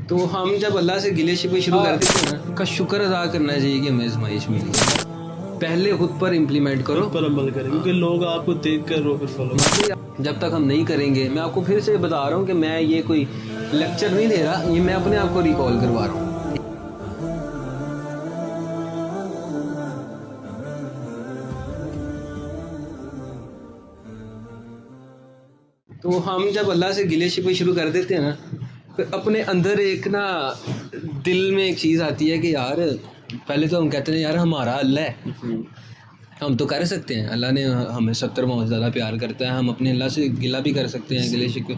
تو ہم جب اللہ سے گلے شکوے شروع کر دیتے ہیں نا کا شکر ادا کرنا چاہیے کہ ہمیں آزمائش ملی ہے. پہلے خود پر امپلیمنٹ کرو, خود پر عمل کریں, کیونکہ لوگ آپ کو دیکھ کر وہ پھر فالو. جب تک ہم نہیں کریں گے. میں آپ کو پھر سے بتا رہا ہوں کہ میں یہ کوئی لیکچر نہیں دے رہا, یہ میں اپنے آپ کو ریکال کروا رہا ہوں. تو ہم جب اللہ سے گلے شکوے شروع کر دیتے ہیں نا, پھر اپنے اندر ایک نا دل میں ایک چیز آتی ہے کہ یار پہلے تو ہم کہتے ہیں یار ہمارا اللہ ہے, ہم تو کر سکتے ہیں, اللہ نے ہمیں 70 بہت زیادہ پیار کرتا ہے, ہم اپنے اللہ سے گلہ بھی کر سکتے ہیں گلے شکوے,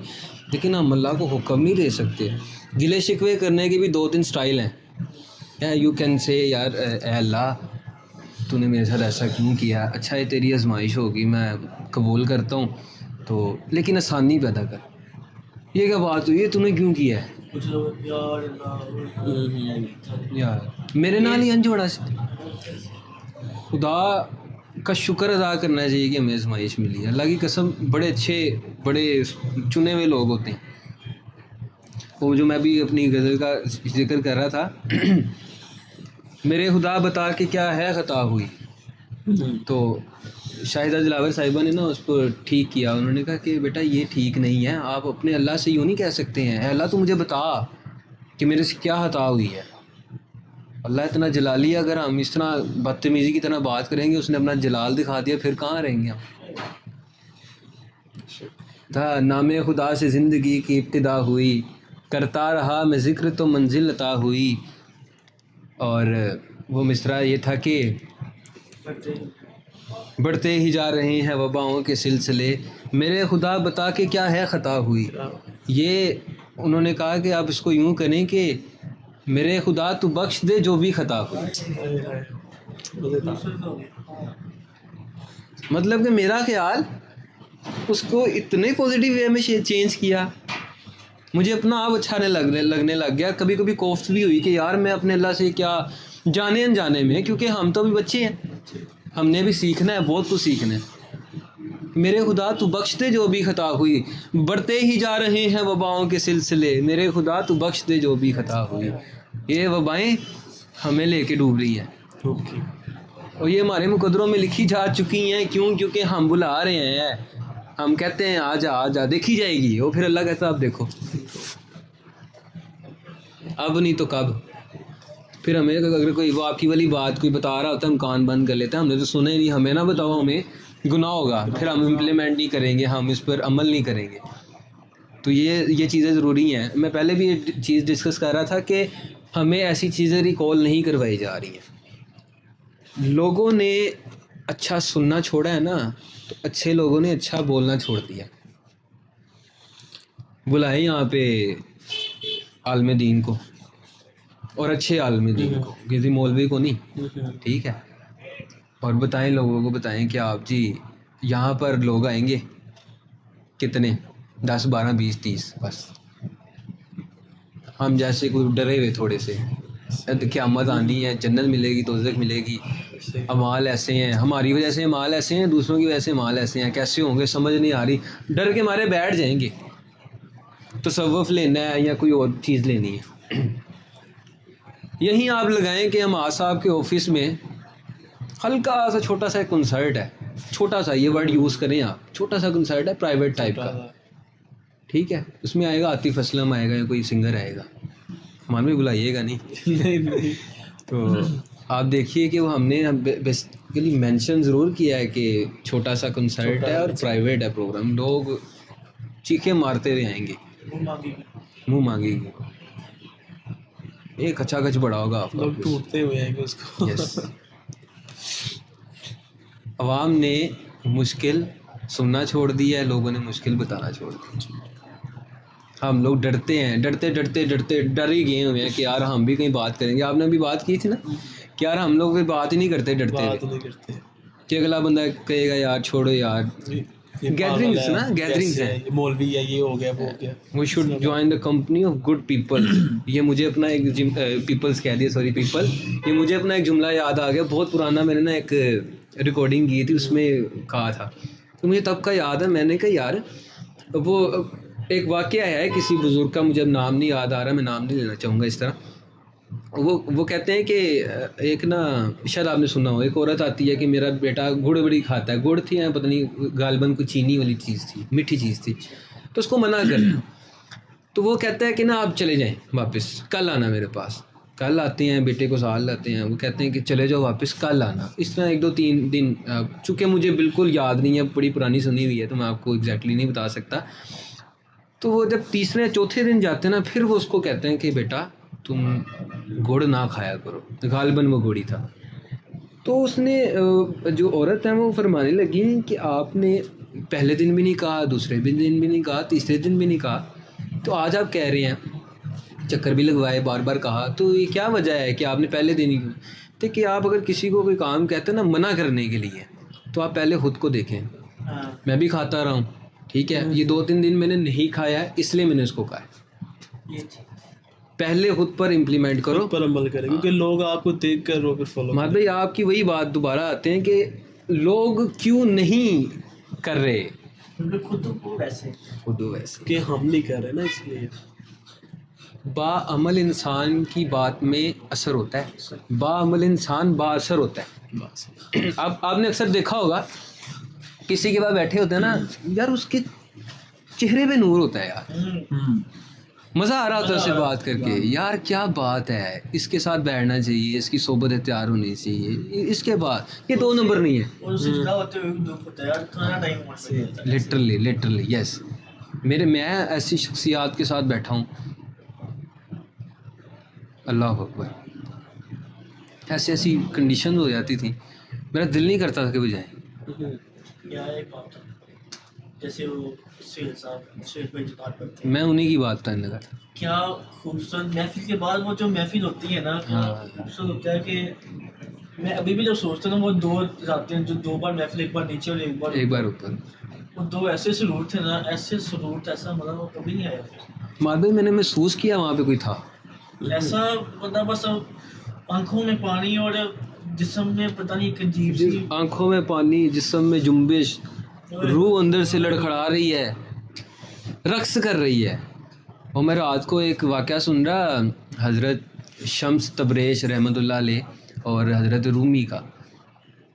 لیکن ہم اللہ کو حکم نہیں دے سکتے. گلے شکوے کرنے کے بھی 2-3 سٹائل ہیں. یو کین سے یار اے اللہ تو نے میرے ساتھ ایسا کیوں کیا, اچھا یہ تیری آزمائش ہوگی میں قبول کرتا ہوں, تو لیکن آسانی پیدا کر. یہ کیا بات ہوئی ہے, تو نے کیوں کیا ہے یار میرے نال ہی انج ہونا سی. خدا کا شکر ادا کرنا چاہیے کہ ہمیں آزمائش ملی ہے. اللہ کی قسم بڑے اچھے بڑے چنے ہوئے لوگ ہوتے ہیں. وہ جو میں بھی اپنی غزل کا ذکر کر رہا تھا, میرے خدا بتا کہ کیا ہے خطا ہوئی, تو شاہدہ دلاور صاحبہ نے نا اس کو ٹھیک کیا. انہوں نے کہا کہ بیٹا یہ ٹھیک نہیں ہے, آپ اپنے اللہ سے یوں نہیں کہہ سکتے ہیں, اے اللہ تو مجھے بتا کہ میرے سے کیا خطا ہوئی ہے. اللہ اتنا جلالی ہے, اگر ہم اس طرح بدتمیزی کی طرح بات کریں گے, اس نے اپنا جلال دکھا دیا, پھر کہاں رہیں گے ہم. تھا نام خدا سے زندگی کی ابتدا ہوئی, کرتا رہا میں ذکر تو منزل عطا ہوئی. اور وہ مصرع یہ تھا کہ بڑھتے ہی جا رہے ہیں وباؤں کے سلسلے, میرے خدا بتا کہ کیا ہے خطا ہوئی. یہ انہوں نے کہا کہ آپ اس کو یوں کریں کہ میرے خدا تو بخش دے جو بھی خطا ہوئی. مطلب کہ میرا خیال اس کو اتنے پازیٹیو وے میں چینج کیا, مجھے اپنا آپ اچھا لگنے لگ گیا. کبھی کبھی کوفت بھی ہوئی کہ یار میں اپنے اللہ سے کیا جانے انجانے میں, کیونکہ ہم تو بھی بچے ہیں, ہم نے بھی سیکھنا ہے, بہت کچھ سیکھنا ہے. میرے خدا تو بخش دے جو بھی خطا ہوئی, بڑھتے ہی جا رہے ہیں وباؤں کے سلسلے, میرے خدا تو بخش دے جو بھی خطا ہوئی. یہ وبائیں ہمیں لے کے ڈوب رہی ہیں, اور یہ ہمارے مقدروں میں لکھی جا چکی ہیں. کیوں؟ کیونکہ ہم بلا رہے ہیں, ہم کہتے ہیں آ جا دیکھی جائے گی, وہ پھر اللہ کہتا اب دیکھو, اب نہیں تو کب. پھر ہمیں اگر کوئی وہ آپ کی والی بات کوئی بتا رہا ہوتا ہے, ہم کان بند کر لیتے ہیں, ہم نے تو سنا ہی نہیں, ہمیں نہ بتاؤ, ہمیں گناہ ہوگا, پھر ہم امپلیمنٹ نہیں کریں گے, ہم اس پر عمل نہیں کریں گے. تو یہ چیزیں ضروری ہیں. میں پہلے بھی یہ چیز ڈسکس کر رہا تھا کہ ہمیں ایسی چیزیں ریکال نہیں کروائی جا رہی ہیں. لوگوں نے اچھا سننا چھوڑا ہے نا, تو اچھے لوگوں نے اچھا بولنا چھوڑ دیا. بلائیں یہاں پہ عالم دین کو, اور اچھے عالم دین کو, کسی مولوی کو نہیں, ٹھیک ہے, اور بتائیں لوگوں کو, بتائیں کہ آپ جی یہاں پر لوگ آئیں گے کتنے 10 12 20 30, بس ہم جیسے کوئی ڈرے ہوئے تھوڑے سے, قیامت آنی ہے, جنت ملے گی, دوزخ ملے گی, اعمال ایسے ہیں, ہماری وجہ سے اعمال ایسے ہیں, دوسروں کی وجہ سے اعمال ایسے ہیں, کیسے ہوں گے سمجھ نہیں آ رہی, ڈر کے مارے بیٹھ جائیں گے. تصوف لینا ہے یا کوئی اور چیز لینی ہے, یہیں آپ لگائیں کہ ہم صاحب کے آفس میں ہلکا سا چھوٹا سا ایک کنسرٹ ہے, چھوٹا سا, یہ ورڈ یوز کریں آپ, چھوٹا سا کنسرٹ ہے پرائیویٹ ٹائپ کا, ٹھیک ہے, اس میں آئے گا عاطف اسلم آئے گا یا کوئی سنگر آئے گا, ہمارے بھی بلائیے گا نہیں. تو آپ دیکھیے کہ وہ ہم نے بیسیکلی مینشن ضرور کیا ہے کہ چھوٹا سا کنسرٹ ہے اور پرائیویٹ ہے پروگرام, لوگ چیخیں مارتے ہوئے آئیں گے, منہ مانگے گی, ایک اچھا کچھ بڑا ہوگا آپ کا, لوگ ٹوٹتے ہوئے ہیں کہ اس کو. یس. عوام نے مشکل سننا چھوڑ دیا ہے, لوگوں نے مشکل بتانا چھوڑ دیا. ہم لوگ ڈرتے ہیں, ڈرتے ڈر ہی گئے ہوئے ہیں کہ یار ہم بھی کہیں بات کریں گے. آپ نے ابھی بات کی تھی نا کہ یار ہم لوگ بھی بات ہی نہیں کرتے, ڈرتے ہوئے کہ اگلا بندہ کہے گا یار چھوڑو یار, گیدرنگس نا, گیدرنگس ہیں, مولوی ہے, یہ ہو گیا, وہ ہو گیا. We should join the company of good people. یہ مجھے اپنا ایک پیپلس کہہ دیا, سوری پیپل, یہ مجھے اپنا ایک جملہ یاد آ گیا, بہت پرانا, میں نے نا ایک ریکارڈنگ کی تھی, اس میں کہا تھا, تو مجھے تب کا یاد ہے. میں نے کہا یار وہ ایک واقعہ ہے کسی بزرگ کا، مجھے اب نام نہیں یاد آ رہا، میں نام نہیں لینا چاہوں گا اس طرح. وہ کہتے ہیں کہ ایک نا، شاید آپ نے سنا ہو، ایک عورت آتی ہے کہ میرا بیٹا گڑ بڑی کھاتا ہے، گڑ تھی یا پتہ نہیں غالباً کوئی چینی والی چیز تھی، میٹھی چیز تھی، تو اس کو منع کرنا. تو وہ کہتا ہے کہ نا آپ چلے جائیں واپس، کل آنا میرے پاس. کل آتے ہیں، بیٹے کو سال لاتے ہیں، وہ کہتے ہیں کہ چلے جاؤ واپس، کل آنا. اس طرح 1-2-3 دن، چونکہ مجھے بالکل یاد نہیں ہے، بڑی پرانی سنی ہوئی ہے تو میں آپ کو ایگزیکٹلی نہیں بتا سکتا. تو وہ جب تیسرے چوتھے دن جاتے ہیں نا، پھر وہ اس کو کہتے ہیں کہ بیٹا تم گڑ نہ کھایا کرو، غالباً وہ گڑ ہی تھا. تو اس نے جو عورت ہے وہ فرمانے لگی کہ آپ نے پہلے دن بھی نہیں کہا، دوسرے دن بھی نہیں کہا، تیسرے دن بھی نہیں کہا، تو آج آپ کہہ رہے ہیں، چکر بھی لگوائے، بار بار کہا، تو یہ کیا وجہ ہے کہ آپ نے پہلے دن ہی کہا؟ تو کہ آپ اگر کسی کو کوئی کام کہتے ہیں نا منع کرنے کے لیے، تو آپ پہلے خود کو دیکھیں. میں بھی کھاتا رہا ہوں، ٹھیک ہے، یہ 2-3 دن میں نے نہیں کھایا ہے، اس لیے میں نے اس کو کہا ہے. پہلے خود پر امپلیمنٹ کرو، خود پر عمل کریں، کیونکہ لوگ آپ کو دیکھ کر وہ پھر فالو مہد بھائی آپ کی وہی بات دوبارہ آتے ہیں کہ لوگ کیوں نہیں کر رہے، خود ویسے. کہ ہم نہیں کر رہے نا، اس لیے. باعمل انسان کی بات میں اثر ہوتا ہے، باعمل انسان با اثر ہوتا ہے. بس اب آپ نے اکثر دیکھا ہوگا کسی کے پاس بیٹھے ہوتے ہیں نا یار، اس کے چہرے پہ نور ہوتا ہے یار، مزہ آ رہا ہوتا ہے اس سے بات کر کے، یار کیا بات ہے، اس کے ساتھ بیٹھنا چاہیے، اس کی صحبت اختیار ہونی چاہیے. اس کے بعد یہ 2 نمبر نہیں ہے، لٹرلی یس. میں ایسی شخصیات کے ساتھ بیٹھا ہوں، اللہ اکبر، ایسی کنڈیشن ہو جاتی تھی، میرا دل نہیں کرتا تھا کہ وہ جائیں. جیسے وہ میں انہیں کی بات کرنے لگا تھا. کیا خوبصورت محفل کے بعد وہ جو محفل ہوتی ہے نا، کیا خوبصورت ہوتا ہے کہ میں ابھی بھی جب سوچتا ہوں وہ 2 جاتے ہیں، جو 2 بار محفل، ایک بار نیچے اور ایک بار اوپر. وہ 2 ایسے سلوٹ تھے نا، ایسے سلوٹ، ایسا مطلب وہ کبھی نہیں آیا. مادہ میں نے محسوس کیا وہاں پہ کوئی تھا، ایسا بندہ بس آنکھوں میں پانی اور جسم میں پتہ نہیں ایک عجیب سی، آنکھوں میں پانی، جسم میں جنبش، روح اندر سے لڑکھڑا رہی ہے، رقص کر رہی ہے. اور میں رات کو ایک واقعہ سن رہا حضرت شمس تبریز رحمۃ اللہ علیہ اور حضرت رومی کا.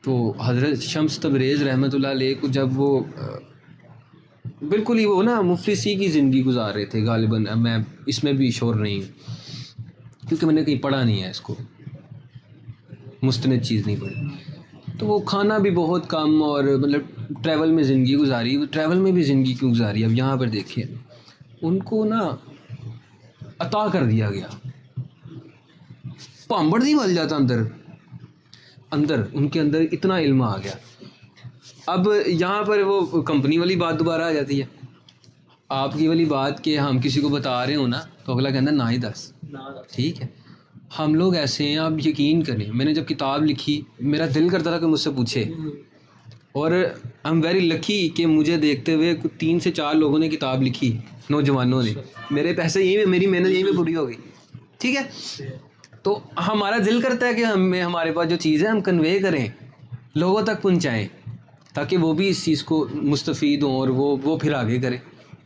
تو حضرت شمس تبریز رحمۃ اللہ علیہ کو جب وہ بالکل ہی وہ نا مفلسی کی زندگی گزار رہے تھے غالباً، میں اس میں بھی شور نہیں ہوں کیونکہ میں نے کہیں پڑھا نہیں ہے اس کو، مستند چیز نہیں پڑھی. تو وہ کھانا بھی بہت کم اور مطلب ٹریول میں زندگی گزاری. ٹریول میں بھی زندگی کیوں گزاری؟ اب یہاں پر دیکھیں، ان کو نا عطا کر دیا گیا، پامبڑ نہیں بل جاتا اندر ان کے اندر اتنا علم آ گیا. اب یہاں پر وہ کمپنی والی بات دوبارہ آ جاتی ہے، آپ کی والی بات کہ ہم کسی کو بتا رہے ہوں نا تو اگلا کہنا نہ ہی دس، ٹھیک ہے. ہم لوگ ایسے ہیں، آپ یقین کریں، میں نے جب کتاب لکھی میرا دل کرتا تھا کہ مجھ سے پوچھے، اور آئی ایم ویری لکی کہ مجھے دیکھتے ہوئے 3 سے 4 لوگوں نے کتاب لکھی، نوجوانوں نے. میرے پیسے یہیں پہ، میری محنت یہیں پہ پوری ہو گئی، ٹھیک ہے. تو ہمارا دل کرتا ہے کہ ہمارے پاس جو چیز ہے ہم کنوے کریں، لوگوں تک پہنچائیں، تاکہ وہ بھی اس چیز کو مستفید ہوں اور وہ پھر آگے کریں.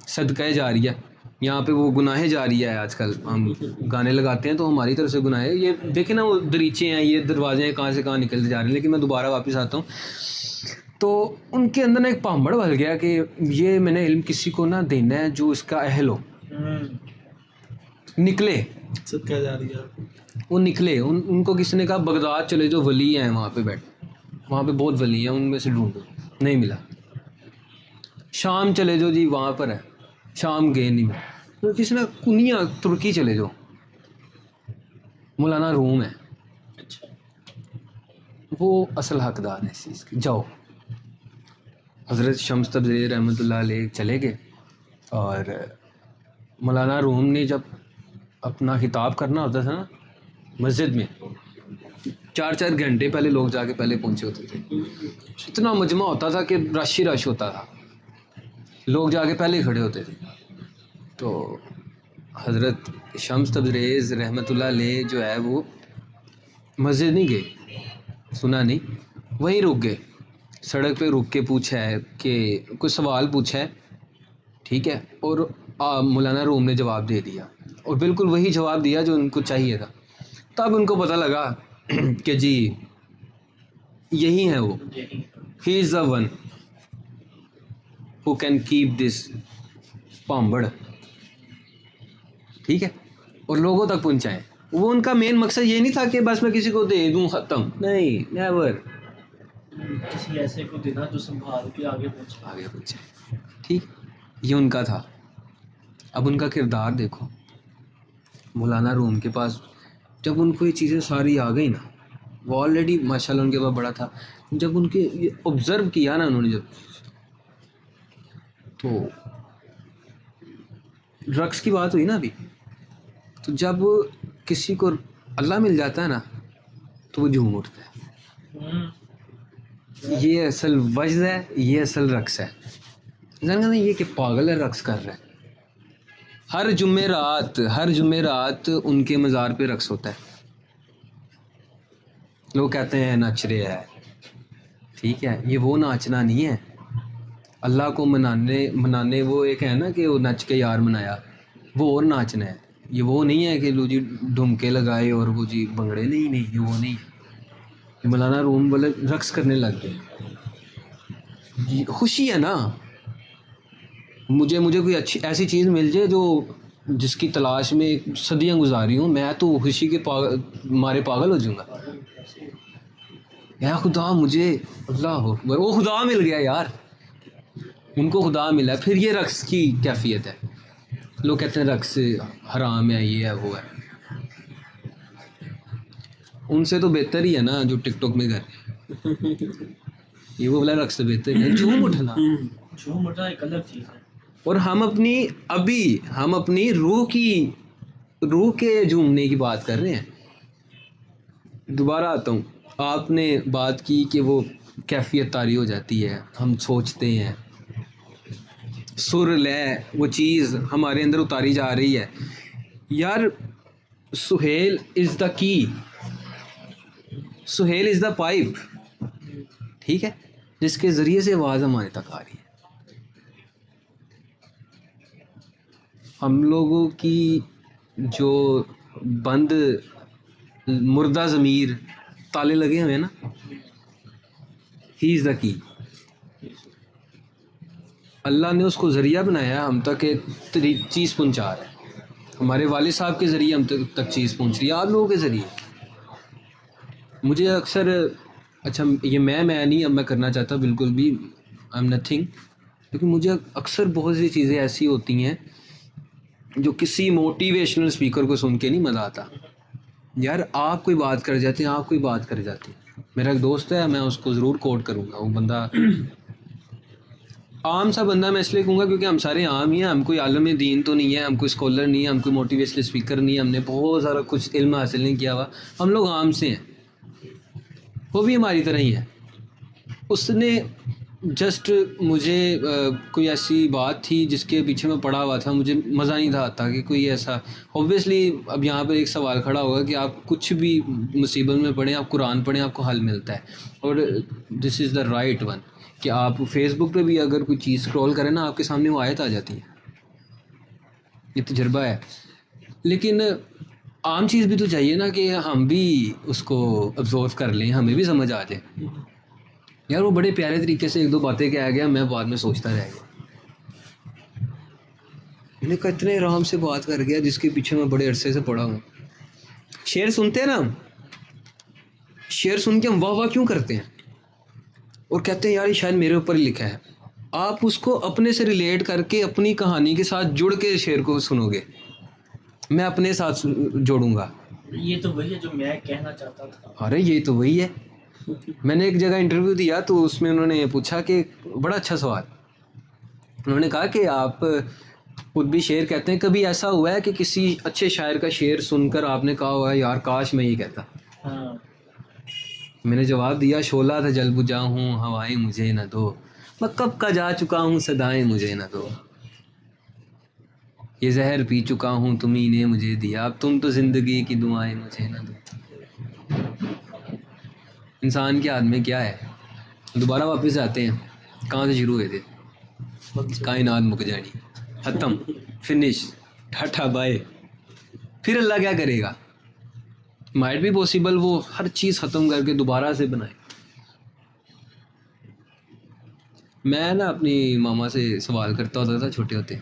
صدقہ جاریہ، یہاں پہ وہ گناہ جاریہ ہے. آج کل ہم گانے لگاتے ہیں تو ہماری طرف سے گناہ ہے. یہ دیکھیں نا، وہ دریچے ہیں، یہ دروازے ہیں، کہاں سے کہاں نکلتے جا رہے ہیں. لیکن میں دوبارہ واپس آتا ہوں، تو ان کے اندر نا ایک پامبڑ بھر گیا کہ یہ میں نے علم کسی کو نہ دینا ہے جو اس کا اہل ہو. نکلے، صدقہ جاریہ، وہ نکلے. ان کو کسی نے کہا بغداد چلے جو ولی ہیں وہاں پہ بیٹھے، وہاں پہ بہت ولی ہیں، ان میں سے ڈھونڈو. نہیں ملا. شام چلے جو جی وہاں پر ہے، شام گئے نہیں ملا. تو کسی نے کنیا ترکی چلے جو، مولانا روم ہے، وہ اصل حقدار ہے اس چیز کی. جاؤ. حضرت شمس تبریز رحمۃ اللہ علیہ چلے گئے، اور مولانا روم نے جب اپنا خطاب کرنا ہوتا تھا نا مسجد میں، 4 گھنٹے پہلے لوگ جا کے پہلے پہنچے ہوتے تھے. اتنا مجمع ہوتا تھا کہ رش ہی رش ہوتا تھا، لوگ جا کے پہلے کھڑے ہوتے تھے. تو حضرت شمس تبریز رحمۃ اللہ علیہ جو ہے وہ مسجد نہیں گئے، سنا نہیں، وہیں رک گئے. سڑک پہ رک کے پوچھا ہے کہ کوئی سوال پوچھا ہے، ٹھیک ہے، اور مولانا روم نے جواب دے دیا اور بالکل وہی جواب دیا جو ان کو چاہیے تھا. تب ان کو پتہ لگا کہ جی یہی ہے وہ, he is the one who can keep this پامبڑ. ٹھیک ہے, اور لوگوں تک پہنچائیں. وہ ان کا مین مقصد یہ نہیں تھا کہ بس میں کسی کو دے دوں ختم, نہیں, نیور. کسی ایسے کو دینا جو سنبھال کے آگے پہنچے. ٹھیک, یہ ان کا تھا. اب ان کا کردار دیکھو. مولانا روم کے پاس جب ان کو یہ چیزیں ساری آ گئی نا, وہ آلریڈی ماشاء اللہ ان کے پاس بڑا تھا, جب ان کے یہ آبزرو کیا نا انہوں نے, جب تو ڈرگس کی بات ہوئی نا ابھی, تو جب کسی کو اللہ مل جاتا ہے نا تو وہ جھوم اٹھتا ہے. یہ اصل وجد ہے, یہ اصل رقص ہے. جاننا نہیں یہ کہ پاگل ہے رقص کر رہا ہے. ہر جمعرات ان کے مزار پہ رقص ہوتا ہے. لوگ کہتے ہیں ناچ رہے ہیں. ٹھیک ہے, یہ وہ ناچنا نہیں ہے. اللہ کو منانے وہ ایک ہے نا کہ وہ نچ کے یار منایا, وہ اور ناچنا ہے. یہ وہ نہیں ہے کہ لو جی ڈھمکے لگائے اور وہ جی بنگڑے, نہیں, یہ وہ نہیں. مولانا روم والے رقص کرنے لگ گئے. خوشی ہے نا, مجھے کوئی اچھی ایسی چیز مل جائے جو جس کی تلاش میں صدیاں گزاری ہوں, میں تو خوشی کے مارے پاگل ہو جاؤں گا. یا خدا مجھے اللہ اکبر, وہ خدا مل گیا یار, ان کو خدا ملا. پھر یہ رقص کی کیفیت ہے. لوگ کہتے ہیں رقص حرام ہے, یہ ہے, وہ ہے. ان سے تو بہتر ہی ہے نا جو ٹک ٹاک میں کر, یہ وہ والا رقص بہتر ہے. جھوم اٹھنا ایک الگ چیز ہے. اور ہم اپنی روح کے جھومنے کی بات کر رہے ہیں. دوبارہ آتا ہوں, آپ نے بات کی کہ وہ کیفیت طاری ہو جاتی ہے, ہم سوچتے ہیں, سر لے وہ چیز ہمارے اندر اتاری جا رہی ہے. یار سہیل از دا کی, سہیل از دا پائپ. ٹھیک ہے, جس کے ذریعے سے آواز ہمارے تک آ رہی ہے. ہم لوگوں کی جو بند مردہ ضمیر تالے لگے ہوئے ہیں نا, ہی از دا کی. اللہ نے اس کو ذریعہ بنایا, ہم تک ایک چیز پہنچا رہا ہے. ہمارے والد صاحب کے ذریعے ہم تک چیز پہنچ رہی ہے, آپ لوگوں کے ذریعے. مجھے اکثر, اچھا یہ میں نہیں اب میں کرنا چاہتا بالکل بھی, آئی ایم نتھنگ, لیکن مجھے اکثر بہت سی چیزیں ایسی ہوتی ہیں جو کسی موٹیویشنل اسپیکر کو سن کے نہیں مزہ آتا. یار آپ کوئی بات کر جاتے ہیں, میرا ایک دوست ہے, میں اس کو ضرور کوٹ کروں گا. وہ بندہ عام سا بندہ میں اس لیے کہوں گا کیونکہ ہم سارے عام ہی ہیں, ہم کوئی عالم دین تو نہیں ہے, ہم کوئی اسکالر نہیں ہے, ہم کوئی موٹیویشنل اسپیکر نہیں ہے, ہم نے بہت سارا کچھ علم حاصل نہیں کیا ہوا, ہم لوگ عام سے ہیں. وہ بھی ہماری طرح ہی ہے. اس نے جسٹ مجھے کوئی ایسی بات تھی جس کے پیچھے میں پڑا ہوا تھا, مجھے مزہ نہیں تھا آتا کہ کوئی ایسا, اوبویسلی اب یہاں پر ایک سوال کھڑا ہوگا کہ آپ کچھ بھی مصیبت میں پڑھیں, آپ قرآن پڑھیں, آپ کو حل ملتا ہے. اور دس از دا رائٹ ون, کہ آپ فیس بک پہ بھی اگر کوئی چیز اسکرول کریں نا, آپ کے سامنے وہ آیت آ جاتی ہے. یہ تجربہ ہے. لیکن عام چیز بھی تو چاہیے نا کہ ہم بھی اس کو ابزرو کر لیں, ہمیں بھی سمجھ آ جائے. یار وہ بڑے پیارے طریقے سے ایک دو باتیں کہہ گیا, میں بعد میں سوچتا رہ گیا. میں نے کہا اتنے آرام سے بات کر گیا جس کے پیچھے میں بڑے عرصے سے پڑا ہوں. شعر سنتے ہیں نا, شعر سن کے ہم واہ واہ کیوں کرتے ہیں اور کہتے ہیں یار یہ شاید میرے اوپر ہی لکھا ہے. آپ اس کو اپنے سے ریلیٹ کر کے اپنی کہانی کے ساتھ جڑ کے شعر کو سنو گے, میں اپنے ساتھ جوڑوں گا. یہ تو وہی ہے جو میں کہنا چاہتا تھا. ارے یہ تو وہی ہے. میں نے ایک جگہ انٹرویو دیا تو اس میں انہوں نے پوچھا کہ بڑا اچھا سوال, انہوں نے کہا کہ آپ خود بھی شعر کہتے ہیں, کبھی ایسا ہوا ہے کہ کسی اچھے شاعر کا شعر سن کر آپ نے کہا ہوا ہے یار کاش میں یہ کہتا. میں نے جواب دیا شعلہ تھا جل بجھا ہوں ہوائیں مجھے نہ دو, میں کب کا جا چکا ہوں صدائیں مجھے نہ دو, یہ زہر پی چکا ہوں تمہیں نے مجھے دیا, اب تم تو زندگی کی دعائیں مجھے نہ دو. انسان کے ہاتھ میں کیا ہے. دوبارہ واپس آتے ہیں, کہاں سے شروع ہوئے تھے, کائنات مک جانی, ختم, فنش ٹاٹا بائے. پھر اللہ کیا کرے گا؟ مائٹ بھی پاسبل وہ ہر چیز ختم کر کے دوبارہ سے بنائے. میں نا اپنی ماما سے سوال کرتا ہوتا تھا چھوٹے ہوتے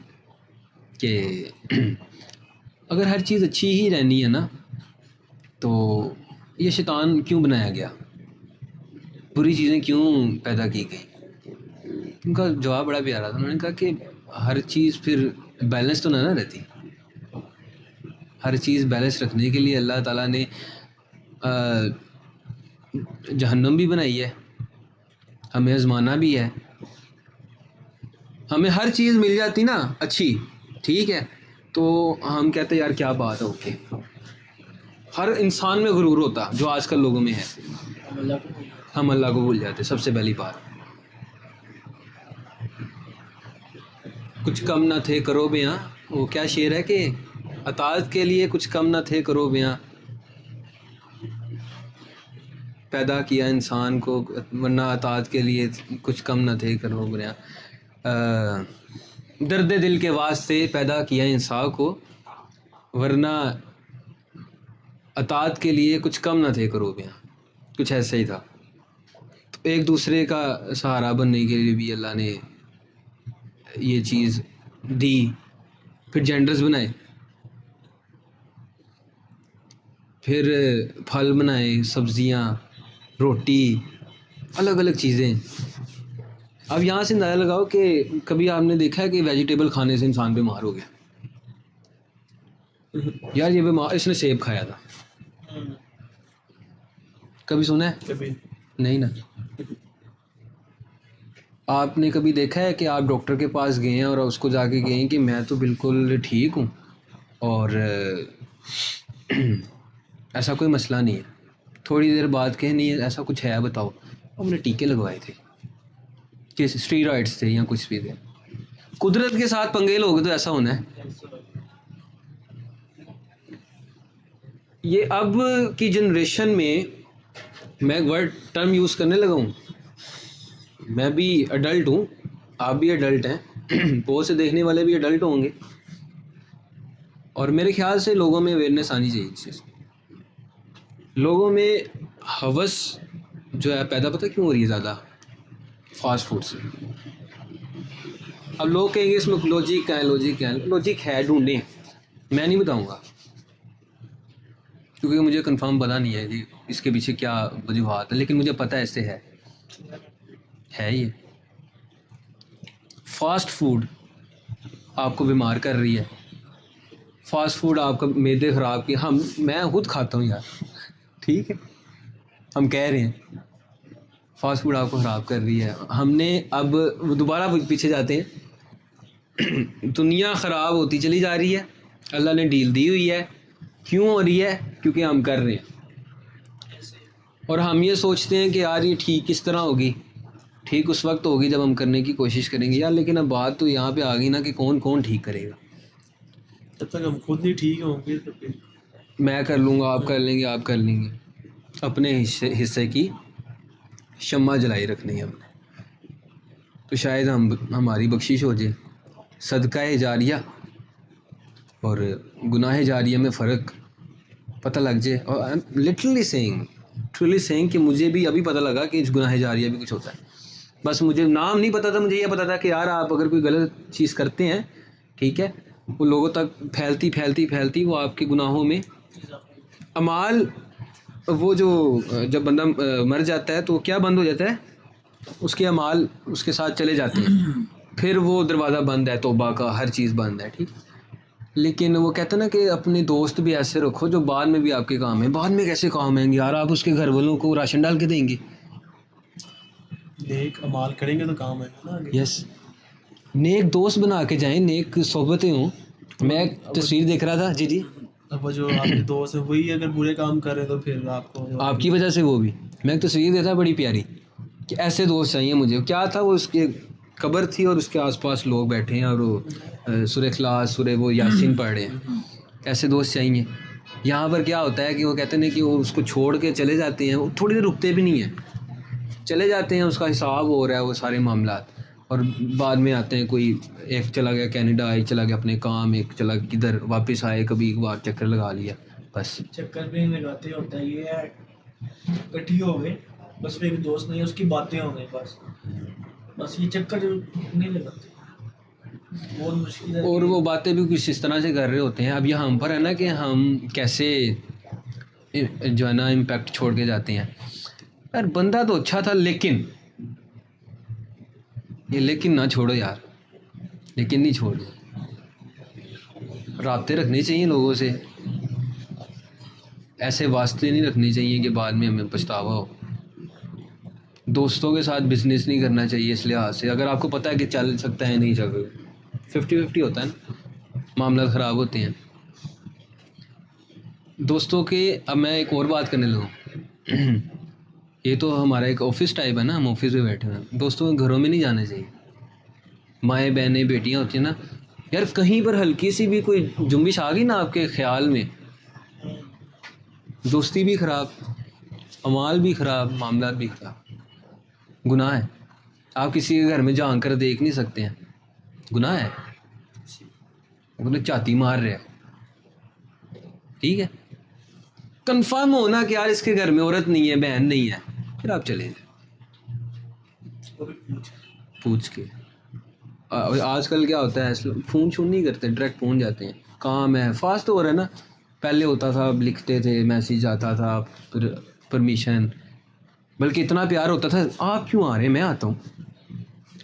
کہ اگر ہر چیز اچھی ہی رہنی ہے نا تو یہ شیطان کیوں بنایا گیا، بری چیزیں کیوں پیدا کی گئی؟ ان کا جواب بڑا پیارا تھا. انہوں نے کہا کہ ہر چیز پھر بیلنس تو نہ رہتی. ہر چیز بیلنس رکھنے کے لیے اللہ تعالیٰ نے جہنم بھی بنائی ہے، ہمیں آزمانا بھی ہے. ہمیں ہر چیز مل جاتی نا اچھی، ٹھیک ہے، تو ہم کہتے یار کیا بات ہے. اوکے، ہر انسان میں غرور ہوتا جو آج کل لوگوں میں ہے. ہم اللہ کو بھول جاتے سب سے پہلی بات. کچھ کم نہ تھے کرو بیاں، وہ کیا شعر ہے کہ اطاعت کے لیے کچھ کم نہ تھے کرو بیاں، پیدا کیا انسان کو ورنہ اطاعت کے لیے کچھ کم نہ تھے کرو بیاں. درد دل کے واسطے پیدا کیا انسان کو ورنہ اطاعت کے لیے کچھ کم نہ تھے کرو بیاں. کچھ ایسا ہی تھا. تو ایک دوسرے کا سہارا بننے کے لیے بھی اللہ نے یہ چیز دی. پھر جینڈرز بنائے، پھر پھل بنائے، سبزیاں، روٹی، الگ الگ چیزیں. اب یہاں سے اندازہ لگاؤ کہ کبھی آپ نے دیکھا ہے کہ ویجیٹیبل کھانے سے انسان بیمار ہو گیا؟ یار یہ بیمار، اس نے سیب کھایا تھا، کبھی سنا ہے؟ کبھی نہیں نا. آپ نے کبھی دیکھا ہے کہ آپ ڈاکٹر کے پاس گئے ہیں اور اس کو جا کے گئے ہیں کہ میں تو بالکل ٹھیک ہوں اور ایسا کوئی مسئلہ نہیں ہے، تھوڑی دیر بعد کہ نہیں ایسا کچھ ہے بتاؤ، ہم نے ٹیکے لگوائے تھے کہ اسٹیرائڈس تھے یا کچھ بھی تھے. قدرت کے ساتھ پنگے لوگے تو ایسا ہونا ہے. یہ اب کی جنریشن میں میں ورڈ ٹرم یوز کرنے لگا ہوں. میں بھی ایڈلٹ ہوں، آپ بھی ایڈلٹ ہیں، بہت سے دیکھنے والے بھی ایڈلٹ ہوں گے، اور میرے خیال سے لوگوں میں اویئرنیس آنی چاہیے اس چیز. لوگوں میں ہوس جو ہے پیدا پتہ کیوں ہو رہی ہے زیادہ؟ فاسٹ فوڈ سے. اب لوگ کہیں گے اس میں لوجک ہے، لوجک ہے، ڈھونڈیں. میں نہیں بتاؤں گا کیونکہ مجھے کنفرم پتہ نہیں ہے کہ اس کے پیچھے کیا وجوہات ہے، لیکن مجھے پتہ ایسے ہے یہ فاسٹ فوڈ آپ کو بیمار کر رہی ہے. فاسٹ فوڈ آپ کا معدے خراب کی، میں خود کھاتا ہوں یار، ٹھیک ہے، ہم کہہ رہے ہیں فاسٹ فوڈ آپ کو خراب کر رہی ہے. ہم نے اب دوبارہ پیچھے جاتے ہیں، دنیا خراب ہوتی چلی جا رہی ہے، اللہ نے ڈیل دی ہوئی ہے. کیوں ہو رہی ہے؟ کیونکہ ہم کر رہے ہیں، اور ہم یہ سوچتے ہیں کہ یار یہ ٹھیک کس طرح ہوگی. ٹھیک اس وقت ہوگی جب ہم کرنے کی کوشش کریں گے یار. لیکن اب بات تو یہاں پہ آ گئی نا کہ کون ٹھیک کرے گا. جب تک ہم خود نہیں ٹھیک ہوں گے تو پھر میں کر لوں گا، آپ کر لیں گے، آپ کر لیں گے. اپنے حصے کی شمع جلائی رکھنی ہے ہم نے، تو شاید ہماری بخشش ہو جائے. صدقہ جاریہ اور گناہ جاریہ میں فرق پتہ لگ جائے. اور لٹرلی سینگ کہ مجھے بھی ابھی پتہ لگا کہ اس گناہ جاریہ بھی کچھ ہوتا ہے. بس مجھے نام نہیں پتہ تھا، مجھے یہ پتہ تھا کہ یار آپ اگر کوئی غلط چیز کرتے ہیں، ٹھیک ہے، وہ لوگوں تک پھیلتی وہ آپ کے گناہوں میں اعمال، وہ جو جب بندہ مر جاتا ہے تو کیا بند ہو جاتا ہے؟ اس کے اعمال اس کے ساتھ چلے جاتے ہیں، پھر وہ دروازہ بند ہے توبہ کا، ہر چیز بند ہے، ٹھیک. لیکن وہ کہتے ہیں نا کہ اپنے دوست بھی ایسے رکھو جو بعد میں بھی آپ کے کام ہیں. بعد میں کیسے کام آئیں گے یار؟ آپ اس کے گھر والوں کو راشن ڈال کے دیں گے. نیک امال کریں گے تو کام ہے نا آگے. یس، نیک دوست بنا کے جائیں، نیک صحبتیں ہوں. میں ایک تصویر دیکھ رہا تھا، جی اب وہ جو آپ کے دوست ہیں وہی اگر برے کام کر رہے ہیں تو پھر آپ کی وجہ سے وہ بھی. میں ایک تصویر دیکھا بڑی پیاری کہ ایسے دوست چاہیے مجھے. کیا تھا وہ؟ اس کے قبر تھی اور اس کے آس پاس لوگ بیٹھے ہیں اور وہ سورہ اخلاص، سورہ وہ یاسین پڑھ رہے ہیں. ایسے دوست چاہیے. یہاں پر کیا ہوتا ہے کہ وہ کہتے ہیں کہ وہ اس کو چھوڑ کے چلے جاتے ہیں، وہ تھوڑی دیر رکتے بھی نہیں ہیں، چلے جاتے ہیں، اس کا حساب ہو رہا ہے وہ سارے معاملات. اور بعد میں آتے ہیں کوئی ایک چلا گیا کینیڈا، ایک چلا گیا اپنے کام، ایک چلا کدھر، واپس آئے کبھی ایک بار چکر لگا لیا بس. چکر بھی نہیں لگاتے، ہوتا ہے یہ ہے کٹھی ہو گئے بس، ایک دوست نہیں، اس کی باتیں ہو گئی بس یہ چکر نہیں لگاتے، بہت مشکل ہے. اور وہ باتیں بھی کچھ اس طرح سے کر رہے ہوتے ہیں. اب یہ ہم پر ہے نا کہ ہم کیسے جو ہے نا امپیکٹ چھوڑ کے جاتے ہیں. یار بندہ تو اچھا تھا لیکن یہ لیکن نہ چھوڑو یار، لیکن نہیں چھوڑو. رابطے رکھنے چاہیے لوگوں سے، ایسے واسطے نہیں رکھنے چاہیے کہ بعد میں ہمیں پچھتاوا ہو. دوستوں کے ساتھ بزنس نہیں کرنا چاہیے اس لحاظ سے، اگر آپ کو پتہ ہے کہ چل سکتا ہے نہیں چل سکتا، 50-50 ہوتا ہے نا، معاملات خراب ہوتے ہیں دوستوں کے. اب میں ایک اور بات کرنے لگوں. یہ تو ہمارا ایک آفس ٹائپ ہے نا، ہم آفس میں بیٹھے ہیں، دوستوں کے گھروں میں نہیں جانا چاہیے. مائیں بہنیں بیٹیاں ہوتی ہیں نا یار، کہیں پر ہلکی سی بھی کوئی جنبش آ گئی نا آپ کے خیال میں، دوستی بھی خراب، اعمال بھی خراب، معاملات بھی خراب. گناہ ہے. آپ کسی کے گھر میں جان کر دیکھ نہیں سکتے ہیں، گناہ ہے. انہیں چاتی مار رہے ہیں، ٹھیک ہے. کنفرم ہونا کہ یار اس کے گھر میں عورت نہیں ہے، بہن نہیں ہے، پھر آپ چلے جائیں پوچھ کے. آج کل کیا ہوتا ہے، فون چھون نہیں کرتے، ڈائریکٹ پہنچ جاتے ہیں. کام ہے، فاسٹ ہو رہا ہے نا. پہلے ہوتا تھا لکھتے تھے، میسیج آتا تھا، پھر پرمیشن، بلکہ اتنا پیار ہوتا تھا، آپ کیوں آ رہے ہیں میں آتا ہوں،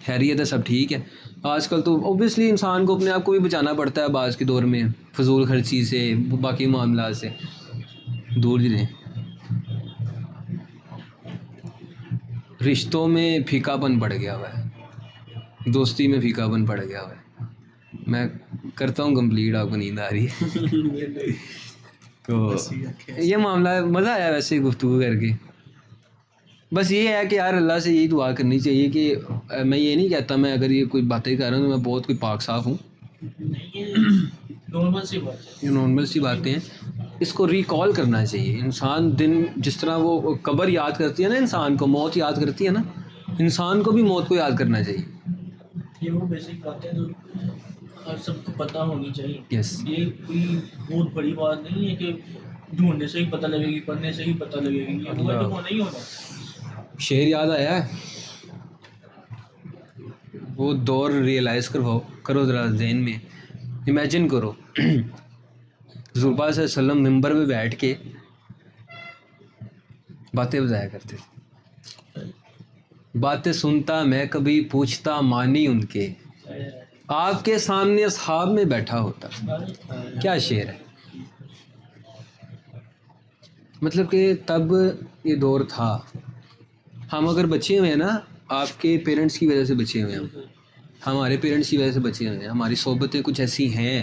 خیریت ہے سب ٹھیک ہے. آج کل تو اوبیسلی انسان کو اپنے آپ کو بھی بچانا پڑتا ہے بعض کے دور میں، فضول خرچی سے، باقی معاملات سے دور رہیں. رشتوں میں پھیکا پن پڑ گیا ہوا ہے، دوستی میں پھیکا پن پڑ گیا ہوا ہے. میں کرتا ہوں کمپلیٹ، آپ کو نیند آ رہی ہے تو یہ معاملہ ہے. مزہ آیا ویسے گفتگو کر کے. بس یہ ہے کہ یار اللہ سے یہی دعا کرنی چاہیے کہ میں یہ نہیں کہتا، میں اگر یہ کوئی باتیں کر رہا ہوں تو میں بہت کوئی پاک صاف ہوں، نارمل سی بات ہے، یہ نارمل سی باتیں ہیں. اس کو ریکال کرنا چاہیے. انسان دن جس طرح وہ قبر یاد کرتی ہے نا انسان کو، موت یاد کرتی ہے نا، انسان کو بھی موت کو یاد کرنا چاہیے. یہ وہ بیسک بات ہے جو ہر سب کو پتہ ہونی چاہیے. یس. یہ کوئی بہت بڑی بات نہیں ہے کہ ڈھونڈنے سے ہی پتہ لگے گی، پڑھنے سے ہی پتہ لگے گی، یہ وہ تو ہونا ہی ہونا. شعر یاد آیا ہے، وہ دور ریئلائز کرو ذرا ذہن میں، امیجن کرو. حضور پاک صلی اللہ علیہ وسلم ممبر پہ بیٹھ کے باتیں بتایا کرتے تھے. باتیں سنتا میں کبھی پوچھتا مانی ان کے، آپ کے سامنے اصحاب میں بیٹھا ہوتا. کیا شعر ہے. مطلب کہ تب یہ دور تھا. ہم اگر بچے ہوئے ہیں نا، آپ کے پیرنٹس کی وجہ سے بچے ہوئے ہیں، ہمارے پیرنٹس کی وجہ سے بچے ہوئے ہیں. ہماری صحبتیں کچھ ایسی ہیں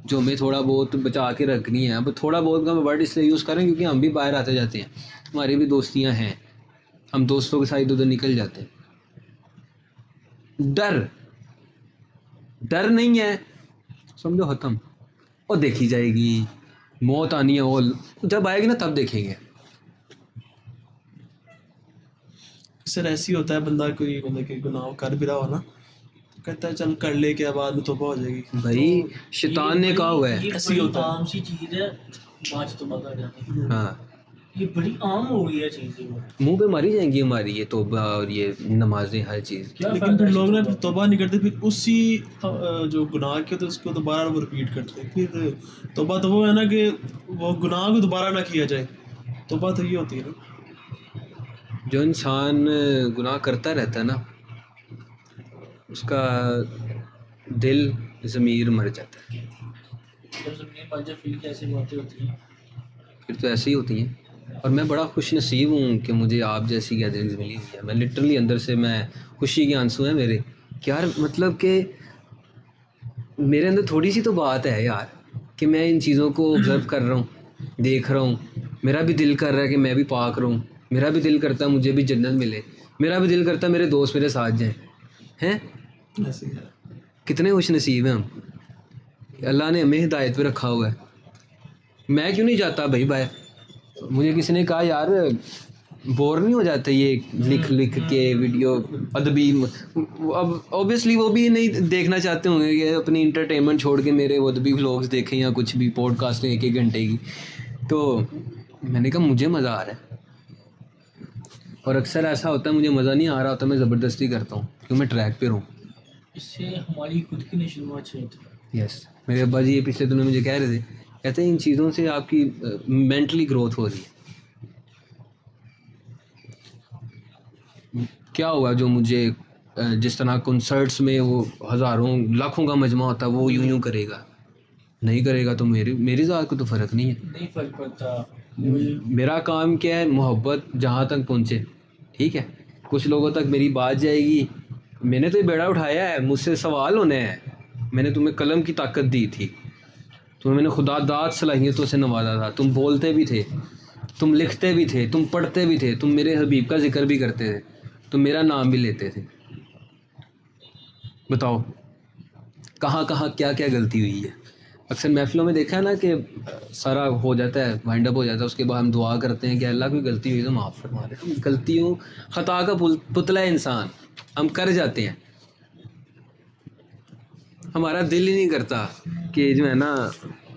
جو ہمیں تھوڑا بہت بچا کے رکھنی ہے. اب تھوڑا بہت کا میں ورڈ اس لیے یوز کریں کیونکہ ہم بھی باہر آتے جاتے ہیں، ہماری بھی دوستیاں ہیں، ہم دوستوں کے ساتھ ادھر نکل جاتے ہیں. ڈر نہیں ہے، سمجھو ختم. اور دیکھی جائے گی، موت آنی ہے، وہ جب آئے گی نا تب دیکھیں گے. سر ایسی ہوتا ہے بندہ کوئی مطلب کہ گناہ کر بھی رہا ہو نا، کہتا ہے چل کر لے کے بعد میں توبہ ہو جائے گی. بھائی شیطان نے کہا ہوا ہے. یہ ایسے ہی بڑی ہوتا ہے. عام سی چیز ہے، بعد سے توبہ کر جانا، ہاں، یہ بڑی عام ہو گئی ہے چیز. منہ پہ ماری جائیں گی ہماری یہ توبہ اور یہ نمازیں، ہر چیز. لیکن پھر لوگ نا پھر توبہ نہیں کرتے، پھر اسی جو گناہ کیا تو اس کو دوبارہ وہ رپیٹ کرتے ہیں. پھر توبہ تو وہ ہے نا کہ وہ گناہ کو دوبارہ نہ کیا جائے. توبہ تو یہ ہوتی ہے نا. جو انسان گناہ کرتا رہتا ہے نا، اس کا دل ضمیر مر جاتا ہے. جب زمین پر جب پھر ایسی باتیں ہوتی ہیں، پھر تو ایسے ہی ہوتی ہیں. اور میں بڑا خوش نصیب ہوں کہ مجھے آپ جیسی گیدرنگز ملی ہوئی ہے. میں لٹرلی اندر سے میں خوشی کے آنسو ہیں میرے کہ یار مطلب کہ میرے اندر تھوڑی سی تو بات ہے یار کہ میں ان چیزوں کو آبزرو کر رہا ہوں، دیکھ رہا ہوں. میرا بھی دل کر رہا ہے کہ میں بھی پاک رہوں، میرا بھی دل کرتا ہے مجھے بھی جنت ملے، میرا بھی دل کرتا ہے میرے دوست میرے ساتھ جائیں. ہیں ایسے ہی ہے. کتنے خوش نصیب ہیں ہم، اللہ نے ہمیں ہدایت پہ رکھا ہوا ہے. میں کیوں نہیں جاتا بھائی باہر. مجھے کسی نے کہا یار بور نہیں ہو جاتا یہ لکھ کے ویڈیو ادبی؟ اب اوبیسلی وہ بھی نہیں دیکھنا چاہتے ہوں گے کہ اپنی انٹرٹینمنٹ چھوڑ کے میرے وہ ادبی ولاگس دیکھیں یا کچھ بھی پوڈ کاسٹ 1 گھنٹے کی. تو میں نے کہا مجھے مزہ آ رہا ہے, اور اکثر ایسا ہوتا ہے مجھے مزہ نہیں آ رہا ہوتا, میں زبردستی کرتا ہوں کیوں میں ٹریک پہ رہوں. اس سے ہماری خود کی نشو اچھی ہوتی ہے. یس, میرے ابا جی یہ پچھلے دنوں مجھے کہہ رہے تھے, کہتے ہیں ان چیزوں سے آپ کی مینٹلی گروتھ ہو رہی ہے. کیا ہوا جو مجھے جس طرح کنسرٹس میں وہ ہزاروں لاکھوں کا مجمع ہوتا ہے وہ یوں کرے گا, نہیں کرے گا تو میری ذات کو تو فرق نہیں ہے. نہیں فرق پڑتا. میرا کام کیا ہے, محبت جہاں تک پہنچے. ٹھیک ہے, کچھ لوگوں تک میری بات جائے گی. میں نے تو یہ بیڑا اٹھایا ہے, مجھ سے سوال ہونے ہیں. میں نے تمہیں قلم کی طاقت دی تھی, تمہیں میں نے خدا داد صلاحیتوں سے نوازا تھا, تم بولتے بھی تھے, تم لکھتے بھی تھے, تم پڑھتے بھی تھے, تم میرے حبیب کا ذکر بھی کرتے تھے, تم میرا نام بھی لیتے تھے. بتاؤ کہاں کہاں کیا کیا غلطی ہوئی ہے. اکثر محفلوں میں دیکھا ہے نا کہ سارا ہو جاتا ہے, وائنڈ اپ ہو جاتا ہے, اس کے بعد ہم دعا کرتے ہیں کہ اللہ کوئی غلطی ہوئی تو معاف فرما دے. ہم غلطیوں خطا کا پتلا ہے انسان, ہم کر جاتے ہیں. ہمارا دل ہی نہیں کرتا کہ جو ہے نا,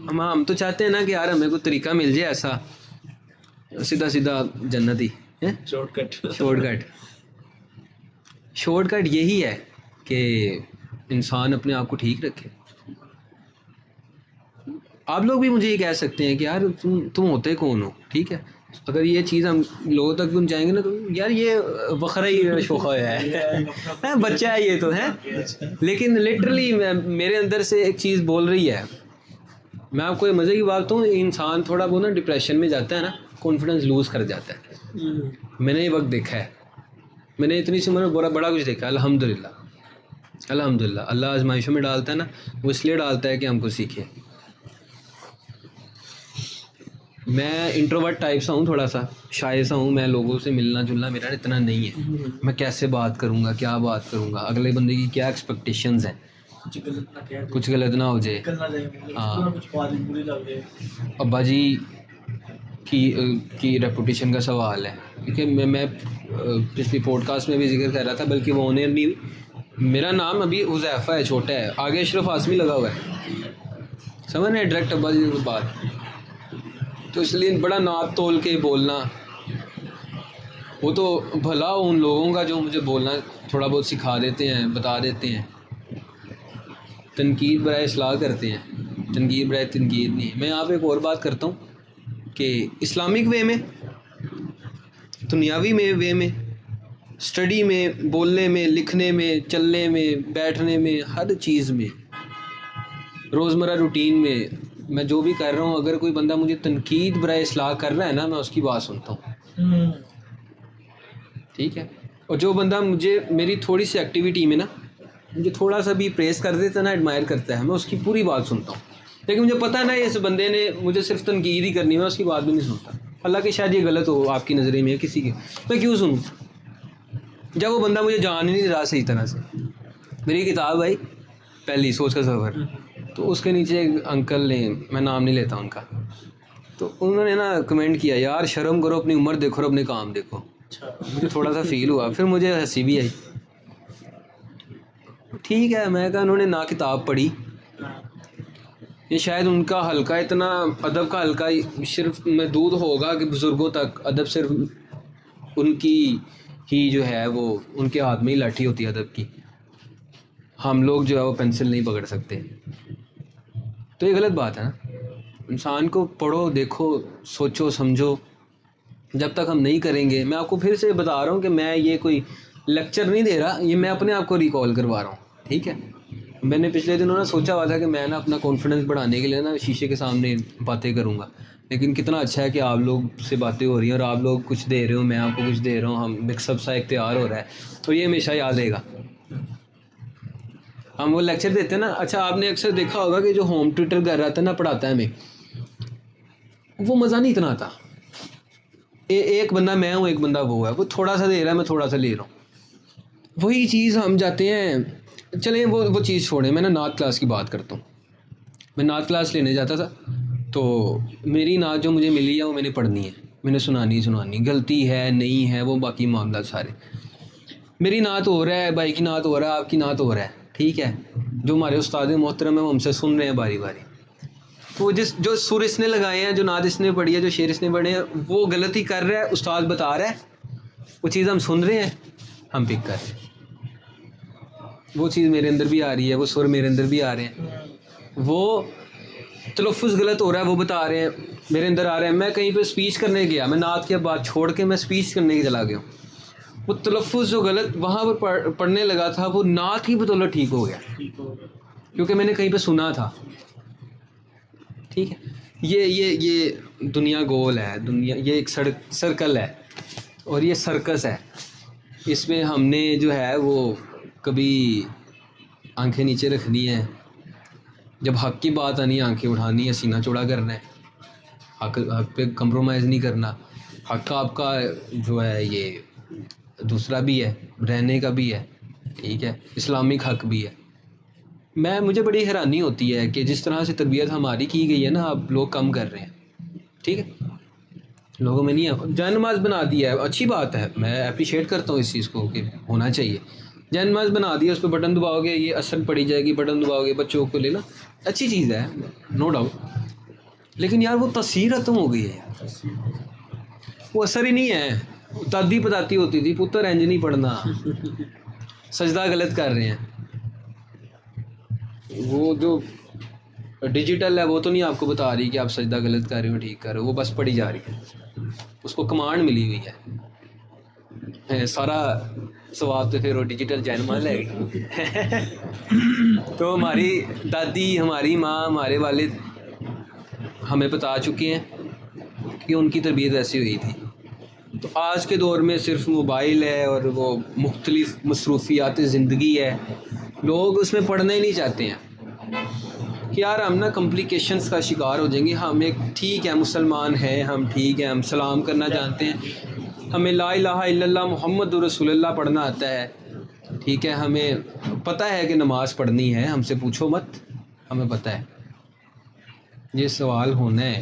ہم تو چاہتے ہیں نا کہ یار ہمیں کوئی طریقہ مل جائے ایسا سیدھا سیدھا جنت ہی. شارٹ کٹ یہی ہے کہ انسان اپنے آپ کو ٹھیک رکھے. آپ لوگ بھی مجھے یہ کہہ سکتے ہیں کہ یار تم ہوتے کون ہو. ٹھیک ہے, اگر یہ چیز ہم لوگوں تک پہنچائیں گے نا تو یار یہ بخرا ہی شوخا ہے, بچہ ہے یہ تو ہے. لیکن لٹرلی میرے اندر سے ایک چیز بول رہی ہے. میں آپ کو یہ مزے کی بات بتاؤں, انسان تھوڑا بہت نا ڈپریشن میں جاتا ہے نا, کانفیڈنس لوز کر جاتا ہے. میں نے یہ وقت دیکھا ہے, میں نے اتنی سی عمر میں بڑا کچھ دیکھا. الحمدللہ اللہ آزمائشوں میں ڈالتا ہے نا, وہ اس لیے ڈالتا ہے کہ ہم کو سیکھیں. میں انٹروورٹ ٹائپ سا ہوں, تھوڑا سا شائع سا ہوں. میں لوگوں سے ملنا جلنا میرا اتنا نہیں ہے. میں کیسے بات کروں گا, کیا بات کروں گا, اگلے بندے کی کیا ایکسپیکٹیشنز ہیں, کچھ غلط نہ ہو جائے. ہاں, ابا جی کی ریپوٹیشن کا سوال ہے. کیونکہ میں پچھلی پوڈ کاسٹ میں بھی ذکر کر رہا تھا, بلکہ وہ انہیں بھی, میرا نام ابھی حذیفہ ہے, چھوٹا ہے, آگے اشرف آسمی لگا ہوا ہے. سمجھ رہے ہیں ڈائریکٹ ابا جی کی بات. تو اس لیے بڑا ناپ تول کے بولنا, وہ تو بھلا ان لوگوں کا جو مجھے بولنا تھوڑا بہت سکھا دیتے ہیں, بتا دیتے ہیں. تنقید برائے اصلاح کرتے ہیں, تنقید برائے تنقید نہیں. میں یہاں پہ ایک اور بات کرتا ہوں کہ اسلامک وے میں, دنیاوی وے میں, اسٹڈی میں, بولنے میں, لکھنے میں, چلنے میں, بیٹھنے میں, ہر چیز میں, روزمرہ روٹین میں جو بھی کر رہا ہوں, اگر کوئی بندہ مجھے تنقید برائے اصلاح کر رہا ہے نا, میں اس کی بات سنتا ہوں. ٹھیک ہے, اور جو بندہ مجھے میری تھوڑی سی ایکٹیویٹی میں نا مجھے تھوڑا سا بھی پریز کر دیتا ہے نا, ایڈمائر کرتا ہے, میں اس کی پوری بات سنتا ہوں. لیکن مجھے پتہ ہے نا اس بندے نے مجھے صرف تنقید ہی کرنی ہے, میں اس کی بات بھی نہیں سنتا. اللہ کہ شاید یہ غلط ہو آپ کی نظریں میں, کسی کے, میں کیوں سنوں جب وہ بندہ مجھے جان ہی نہیں رہا صحیح طرح سے. میری کتاب آئی پہلی سوچ کا سفر, تو اس کے نیچے ایک انکل نے, میں نام نہیں لیتا ان کا, تو انہوں نے نا کمنٹ کیا, یار شرم کرو, اپنی عمر دیکھو اور اپنے کام دیکھو. مجھے تھوڑا سا فیل ہوا, پھر مجھے ہنسی بھی آئی. ٹھیک ہے, میں کہا انہوں نے نہ کتاب پڑھی, یہ شاید ان کا حلقہ اتنا ادب کا حلقہ صرف محدود ہوگا کہ بزرگوں تک ادب صرف ان کی ہی جو ہے وہ ان کے ہاتھ میں ہی لاٹھی ہوتی ہے ادب کی. ہم لوگ جو ہے وہ پینسل نہیں پکڑ سکتے. تو یہ غلط بات ہے نا. انسان کو پڑھو, دیکھو, سوچو, سمجھو. جب تک ہم نہیں کریں گے, میں آپ کو پھر سے بتا رہا ہوں کہ میں یہ کوئی لیکچر نہیں دے رہا, یہ میں اپنے آپ کو ریکال کروا رہا ہوں. ٹھیک ہے, میں نے پچھلے دنوں نا سوچا ہوا تھا کہ میں نا اپنا کانفیڈنس بڑھانے کے لیے نا شیشے کے سامنے باتیں کروں گا. لیکن کتنا اچھا ہے کہ آپ لوگ سے باتیں ہو رہی ہیں اور آپ لوگ کچھ دے رہے ہو, میں آپ کو کچھ دے رہا ہوں, ہم مکس اپ سا ایک تیار ہو رہا ہے. تو یہ ہمیشہ یاد رہے گا. ہم وہ لیکچر دیتے ہیں نا, اچھا آپ نے اکثر دیکھا ہوگا کہ جو ہوم ٹیوٹر کر رہا تھا نا, پڑھاتا ہے ہمیں, وہ مزہ نہیں اتنا آتا. ایک بندہ میں ہوں, ایک بندہ وہ ہے, وہ تھوڑا سا دے رہا ہے, میں تھوڑا سا لے رہا ہوں. وہی چیز ہم جاتے ہیں. چلیں وہ چیز چھوڑیں, میں نا نعت کلاس کی بات کرتا ہوں. میں نعت کلاس لینے جاتا تھا, تو میری نعت جو مجھے ملی ہے وہ میں نے پڑھنی ہے. میں نے سنانی غلطی ہے نہیں ہے وہ باقی معاملات سارے. میری نعت ہو رہا ہے, بھائی کی نعت ہو رہا ہے, آپ کی نعت ہو رہا ہے, ٹھیک ہے, جو ہمارے استاد محترم ہیں وہ ہم سے سن رہے ہیں باری باری, تو جو سر اس نے لگائے ہیں, جو نعت اس نے پڑھی ہے, جو شعر اس نے پڑھے ہیں, وہ غلطی کر رہا ہے, استاد بتا رہا ہے, وہ چیز ہم سن رہے ہیں, ہم پک کر رہے ہیں. وہ چیز میرے اندر بھی آ رہی ہے, وہ سر میرے اندر بھی آ رہے ہیں, وہ تلفظ غلط ہو رہا ہے وہ بتا رہے ہیں, میرے اندر آ رہے ہیں. میں کہیں پہ اسپیچ کرنے گیا, میں نعت کے بعد چھوڑ کے میں اسپیچ کرنے کے چلا گیا, وہ تلفظ جو غلط وہاں پر پڑھنے لگا تھا وہ نعت کی بدولت ٹھیک ہو گیا, کیونکہ میں نے کہیں پہ سنا تھا. ٹھیک ہے, یہ دنیا گول ہے, دنیا یہ ایک سرکل ہے, اور یہ سرکس ہے. اس میں ہم نے جو ہے وہ کبھی آنکھیں نیچے رکھنی ہے, جب حق کی بات آنی ہے آنکھیں اٹھانی ہے, سینہ چوڑا کرنا ہے, حق پہ کمپرومائز نہیں کرنا. حق آپ کا جو ہے یہ دوسرا بھی ہے, رہنے کا بھی ہے, ٹھیک ہے, اسلامک حق بھی ہے. مجھے بڑی حیرانی ہوتی ہے کہ جس طرح سے تربیت ہماری کی گئی ہے نا, اب لوگ کم کر رہے ہیں. ٹھیک ہے, لوگوں میں نہیں ہے. جائے نماز بنا دیا ہے, اچھی بات ہے, میں اپریشیٹ کرتا ہوں اس چیز کو کہ ہونا چاہیے. جائے نماز بنا دیا, اس پہ بٹن دباؤ گے یہ اثر پڑی جائے گی, بٹن دباؤ گے بچوں کو لینا, اچھی چیز ہے, نو ڈاؤٹ. لیکن یار وہ تاثیر ختم ہو گئی ہے یار, وہ اثر ہی نہیں ہے. دادی بتاتی ہوتی تھی پتر انج نہیں پڑھنا, سجدہ غلط کر رہے ہیں. وہ جو ڈیجیٹل ہے وہ تو نہیں آپ کو بتا رہی کہ آپ سجدہ غلط کر رہے ہو ٹھیک کر رہے ہو, وہ بس پڑھی جا رہی ہے, اس کو کمانڈ ملی ہوئی ہے. سارا ثواب تو پھر وہ ڈیجیٹل جینما لے گئی. تو ہماری دادی, ہماری ماں, ہمارے والد ہمیں بتا چکے ہیں کہ ان کی تربیت ایسی ہوئی تھی. تو آج کے دور میں صرف موبائل ہے اور وہ مختلف مصروفیات زندگی ہے, لوگ اس میں پڑھنا ہی نہیں چاہتے ہیں کہ یار ہم نا کمپلیکیشنز کا شکار ہو جائیں گے. ہم ایک ٹھیک ہے مسلمان ہیں, ہم ٹھیک ہے, ہم سلام کرنا جانتے ہیں, ہمیں لا الہ الا اللہ محمد رسول اللہ پڑھنا آتا ہے, ٹھیک ہے, ہمیں پتہ ہے کہ نماز پڑھنی ہے, ہم سے پوچھو مت, ہمیں پتہ ہے. یہ سوال ہونا ہے,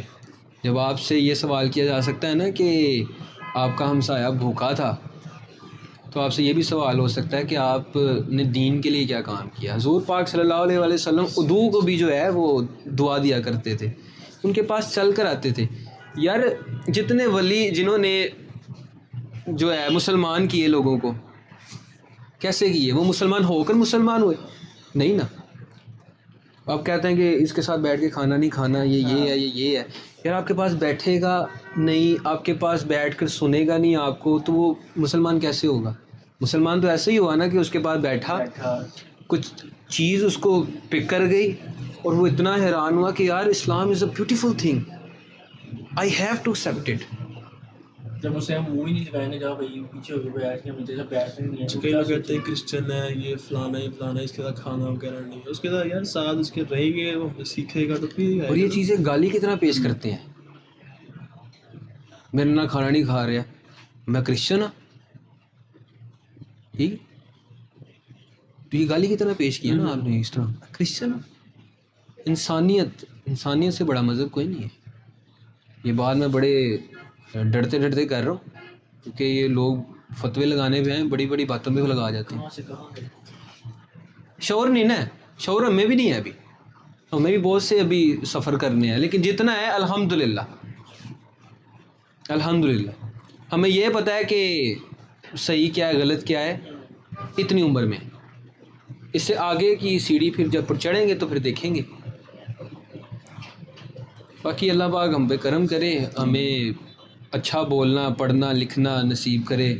جب آپ سے یہ سوال کیا جا سکتا ہے نا کہ آپ کا ہمسایہ بھوکا تھا, تو آپ سے یہ بھی سوال ہو سکتا ہے کہ آپ نے دین کے لیے کیا کام کیا. حضور پاک صلی اللہ علیہ وآلہ وسلم ادو کو بھی جو ہے وہ دعا دیا کرتے تھے, ان کے پاس چل کر آتے تھے. یار جتنے ولی جنہوں نے جو ہے مسلمان کیے لوگوں کو, کیسے کیے؟ وہ مسلمان ہو کر مسلمان ہوئے نہیں نا. آپ کہتے ہیں کہ اس کے ساتھ بیٹھ کے کھانا نہیں کھانا, یہ ہے, یہ ہے. یار آپ کے پاس بیٹھے گا نہیں, آپ کے پاس بیٹھ کر سنے گا نہیں آپ کو, تو وہ مسلمان کیسے ہوگا؟ مسلمان تو ایسے ہی ہوا نا کہ اس کے پاس بیٹھا, کچھ چیز اس کو پک کر گئی, اور وہ اتنا حیران ہوا کہ یار Islam is a beautiful thing, I have to accept it. جب اسے ہم منہ ہی نہیں لگائیں گے, جا بھائی پیچھے ہو کے بیٹھ کے مجھے جب بیٹھنے نہیں ہے. کئی لوگ کہتے ہیں کرسچن ہے, یہ فلانا ہی فلانا, اس کے ساتھ کھانا وغیرہ نہیں ہے, اس کے ساتھ یار ساتھ اس کے رہیں گے, وہ سیکھے گا تو پھر. اور یہ چیزیں گالی کی طرح پیش کرتے ہیں, میرے نہ کھانا نہیں کھا رہا, میں کرسچن ہوں, ٹھیک, تو یہ گالی کی طرح پیش کیا نا آپ نے اس طرح, کرسچن ہوں. انسانیت سے بڑا مذہب کوئی نہیں ہے. یہ بات میں بڑے ڈرتے کر رہا ہوں, کیونکہ یہ لوگ فتوے لگانے پہ ہیں, بڑی بڑی باتوں پہ لگا جاتے ہیں. کہاں سے کہاں گئے. شعور نہیں نا, شعور ہمیں بھی نہیں ہے ابھی, ہمیں بھی بہت سے ابھی سفر کرنے ہیں, لیکن جتنا ہے الحمدللہ ہمیں یہ پتہ ہے کہ صحیح کیا ہے غلط کیا ہے اتنی عمر میں. اس سے آگے کی سیڑھی پھر جب چڑھیں گے تو پھر دیکھیں گے. باقی اللہ پاک ہم پہ کرم کرے, ہمیں اچھا بولنا پڑھنا لکھنا نصیب کرے,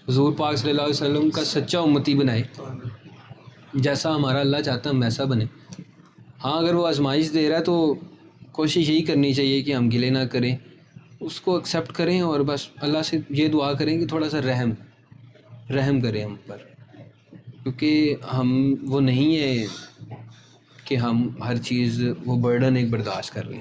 حضور پاک صلی اللہ علیہ وسلم کا سچا امتی بنائے, جیسا ہمارا اللہ چاہتا ہے ہم ویسا بنے. ہاں اگر وہ آزمائش دے رہا ہے تو کوشش یہی کرنی چاہیے کہ ہم گلے نہ کریں, اس کو ایکسیپٹ کریں, اور بس اللہ سے یہ دعا کریں کہ تھوڑا سا رحم کریں ہم پر, کیونکہ ہم وہ نہیں ہے کہ ہم ہر چیز وہ برڈن ایک برداشت کر لیں.